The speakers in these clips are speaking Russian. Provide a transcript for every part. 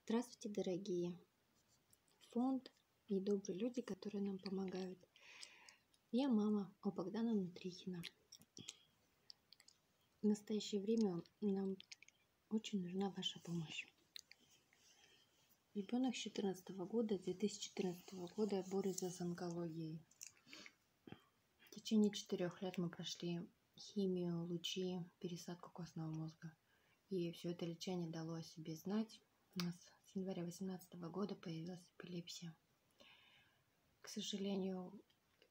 Здравствуйте, дорогие! Фонд и добрые люди, которые нам помогают. Я мама у Богдана Нутрихина. В настоящее время нам очень нужна ваша помощь. Ребенок с 2014 года борется с онкологией. В течение 4 лет мы прошли химию, лучи, пересадку костного мозга. И все это лечение дало о себе знать. У нас с января 2018 года появилась эпилепсия. К сожалению,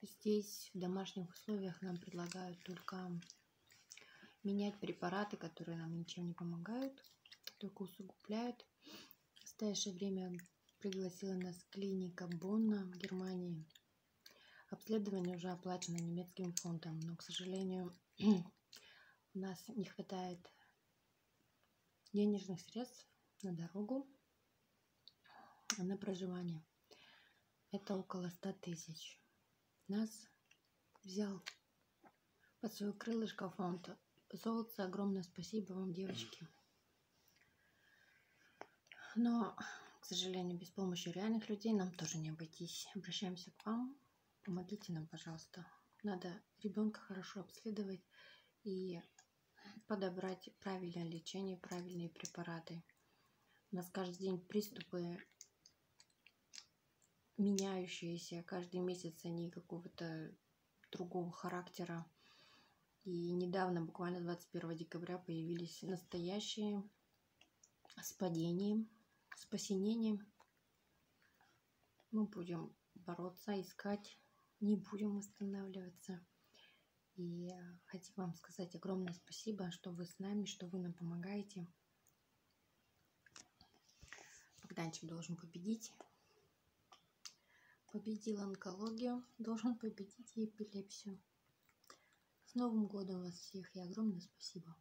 здесь в домашних условиях нам предлагают только менять препараты, которые нам ничем не помогают, только усугубляют. В настоящее время пригласила нас клиника Бонна в Германии. Обследование уже оплачено немецким фондом, но, к сожалению, у нас не хватает денежных средств на дорогу, на проживание. Это около 100 тысяч. Нас взял под свое крылышко фонд «Золото». Огромное спасибо вам, девочки. Но, к сожалению, без помощи реальных людей нам тоже не обойтись. Обращаемся к вам. Помогите нам, пожалуйста. Надо ребенка хорошо обследовать и подобрать правильное лечение, правильные препараты. У нас каждый день приступы меняющиеся. Каждый месяц они какого-то другого характера. И недавно, буквально 21 декабря, появились настоящие с падением, с посинением. Мы будем бороться, искать, не будем останавливаться. И хочу вам сказать огромное спасибо, что вы с нами, что вы нам помогаете. Богданчик должен победить. Победил онкологию, должен победить и эпилепсию. С Новым годом вас всех и огромное спасибо.